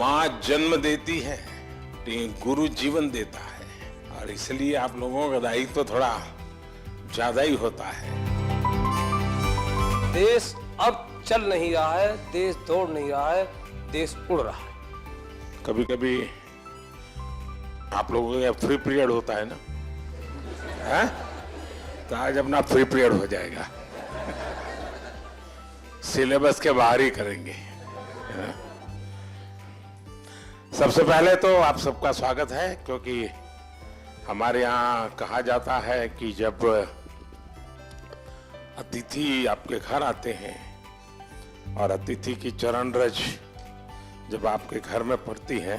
माँ जन्म देती है, लेकिन गुरु जीवन देता है, और इसलिए आप लोगों का दायित्व तो थोड़ा ज्यादा ही होता है। देश अब चल नहीं रहा है, देश दौड़ नहीं रहा है, देश उड़ रहा है। कभी कभी आप लोगों का फ्री पीरियड होता है ना, है? तो आज अपना फ्री पीरियड हो जाएगा, सिलेबस के बाहर ही करेंगे। है? सबसे पहले तो आप सबका स्वागत है, क्योंकि हमारे यहाँ कहा जाता है कि जब अतिथि आपके घर आते हैं और अतिथि की चरण रज जब आपके घर में पड़ती है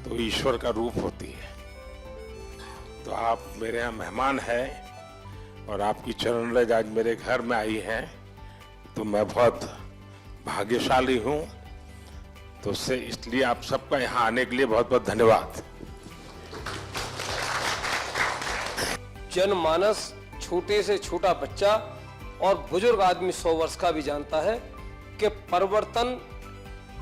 तो ईश्वर का रूप होती है। तो आप मेरे यहाँ मेहमान हैं और आपकी चरण रज आज मेरे घर में आई है, तो मैं बहुत भाग्यशाली हूँ। तो उससे इसलिए आप सबका यहाँ आने के लिए बहुत बहुत धन्यवाद। जनमानस, छोटे से छोटा बच्चा और बुजुर्ग आदमी 100 वर्ष का भी जानता है कि परिवर्तन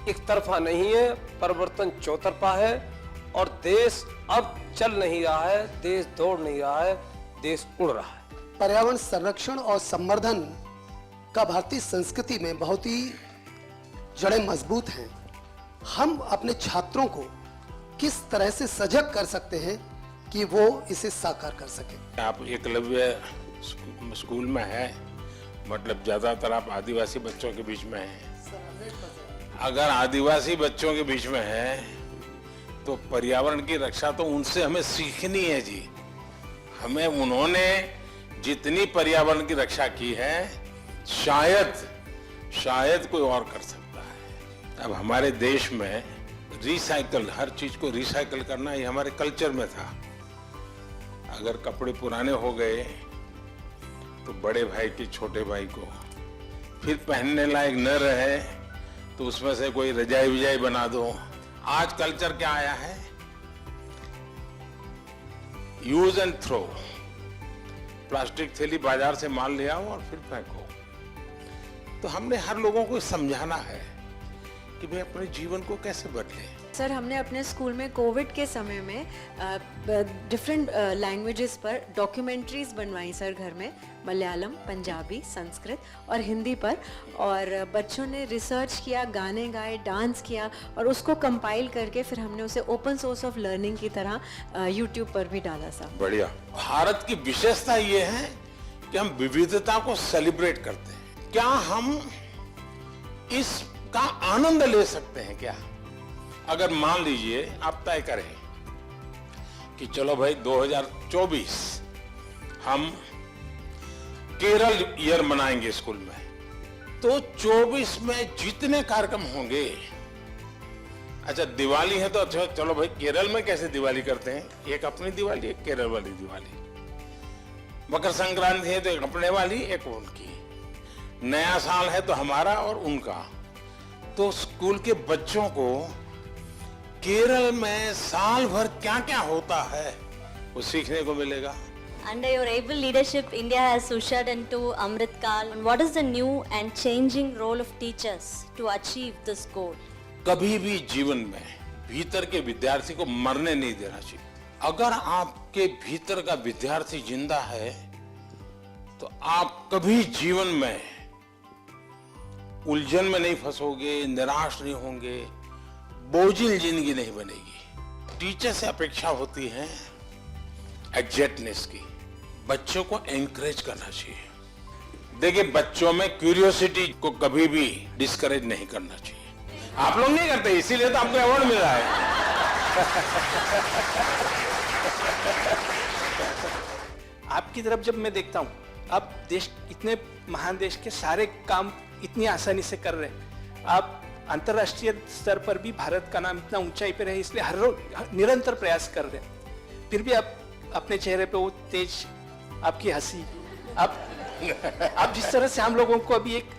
एक तरफा नहीं है, परिवर्तन चौतरफा है। और देश अब चल नहीं रहा है, देश दौड़ नहीं रहा है, देश उड़ रहा है। पर्यावरण संरक्षण और संवर्धन का भारतीय संस्कृति में बहुत ही जड़ें मजबूत हैं। हम अपने छात्रों को किस तरह से सजग कर सकते हैं कि वो इसे साकार कर सके? आप एकलव्य स्कूल में है, मतलब ज्यादातर आप आदिवासी बच्चों के बीच में हैं। अगर आदिवासी बच्चों के बीच में है तो पर्यावरण की रक्षा तो उनसे हमें सीखनी है जी। हमें उन्होंने जितनी पर्यावरण की रक्षा की है शायद कोई और कर सकता है। अब हमारे देश में रिसाइकल, हर चीज को रिसाइकल करना ये हमारे कल्चर में था। अगर कपड़े पुराने हो गए तो बड़े भाई के छोटे भाई को फिर पहनने लायक न रहे तो उसमें से कोई रजाई विजाई बना दो। आज कल्चर क्या आया है? Use and throw. प्लास्टिक थैली बाजार से माल ले आओ और फिर फेंको। तो हमने हर लोगों को समझाना है कि भाई अपने जीवन को कैसे बदले। सर, हमने अपने स्कूल में कोविड के समय में डिफरेंट लैंग्वेजेस पर डॉक्यूमेंट्रीज बनवाई सर घर में, मलयालम, पंजाबी, संस्कृत और हिंदी पर। और बच्चों ने रिसर्च किया, गाने गाए, डांस किया और उसको कंपाइल करके फिर हमने उसे ओपन सोर्स ऑफ लर्निंग की तरह यूट्यूब पर भी डाला सर। बढ़िया। भारत की विशेषता ये है कि हम विविधता को सेलिब्रेट करते हैं। क्या हम इसका आनंद ले सकते हैं क्या? अगर मान लीजिए आप तय करें कि चलो भाई 2024 हम केरल ईयर मनाएंगे स्कूल में, तो 24 में जितने कार्यक्रम होंगे, अच्छा दिवाली है तो अच्छा चलो भाई केरल में कैसे दिवाली करते हैं, एक अपनी दिवाली, एक केरल वाली दिवाली। मकर संक्रांति है तो एक अपने वाली, एक उनकी। नया साल है तो हमारा और उनका। तो स्कूल के बच्चों को केरल में साल भर क्या क्या होता है वो सीखने को मिलेगा। Under your able leadership, India has ushered into Amrit Kal. What is the new and changing role of teachers to achieve this goal? कभी भी जीवन में भीतर के विद्यार्थी को मरने नहीं देना चाहिए। अगर आपके भीतर का विद्यार्थी जिंदा है तो आप कभी जीवन में उलझन में नहीं फंसोगे, निराश नहीं होंगे, बोझिल जिंदगी नहीं बनेगी। टीचर से अपेक्षा होती है एग्जैक्टनेस की। बच्चों को एनकरेज करना चाहिए। देखिए, बच्चों में क्यूरियोसिटी को कभी भी डिस्करेज नहीं करना चाहिए। आप लोग नहीं करते, इसीलिए तो आपको अवार्ड मिल रहा है। आपकी तरफ जब मैं देखता हूँ, आप देश, इतने महान देश के सारे काम इतनी आसानी से कर रहे हैं। आप अंतर्राष्ट्रीय स्तर पर भी भारत का नाम इतना ऊंचाई पे रहे, इसलिए हर रोज निरंतर प्रयास कर रहे हैं। फिर भी आप अपने चेहरे पे वो तेज, आपकी हंसी, आप जिस तरह से हम लोगों को अभी एक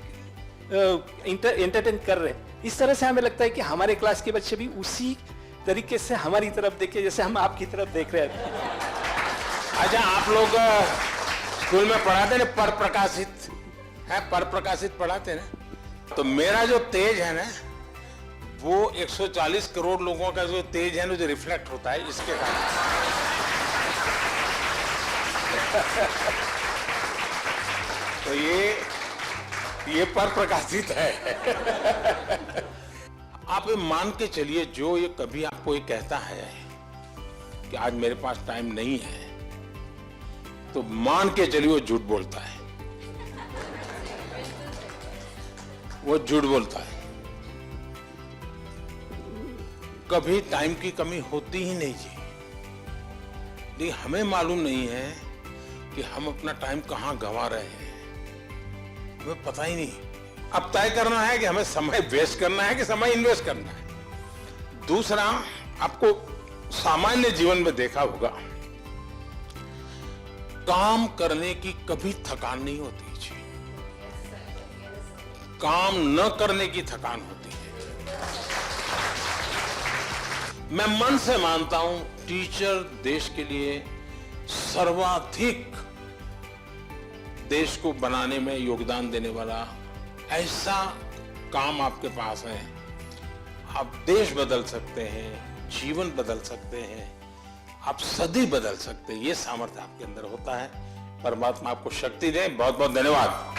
एंटरटेन कर रहे हैं, इस तरह से हमें लगता है कि हमारे क्लास के बच्चे भी उसी तरीके से हमारी तरफ देखे जैसे हम आपकी तरफ देख रहे हैं। अच्छा, आप लोग स्कूल में पढ़ाते ना पर प्रकाशित पढ़ाते ना, तो मेरा जो तेज है ना वो 140 करोड़ लोगों का जो तेज है ना, जो रिफ्लेक्ट होता है इसके कारण। तो ये पर प्रकाशित है। आप ये मान के चलिए, जो ये कभी आपको ये कहता है कि आज मेरे पास टाइम नहीं है, तो मान के चलिए वो झूठ बोलता है। वो झूठ बोलता है। कभी टाइम की कमी होती ही नहीं जी। लेकिन हमें मालूम नहीं है कि हम अपना टाइम कहां गंवा रहे हैं, हमें पता ही नहीं। अब तय करना है कि हमें समय वेस्ट करना है कि समय इन्वेस्ट करना है। दूसरा, आपको सामान्य जीवन में देखा होगा, काम करने की कभी थकान नहीं होती जी, काम न करने की थकान होती है। मैं मन से मानता हूं, टीचर देश के लिए सर्वाधिक देश को बनाने में योगदान देने वाला ऐसा काम आपके पास है। आप देश बदल सकते हैं, जीवन बदल सकते हैं, आप सदी बदल सकते हैं। ये सामर्थ्य आपके अंदर होता है। परमात्मा आपको शक्ति दे। बहुत बहुत धन्यवाद।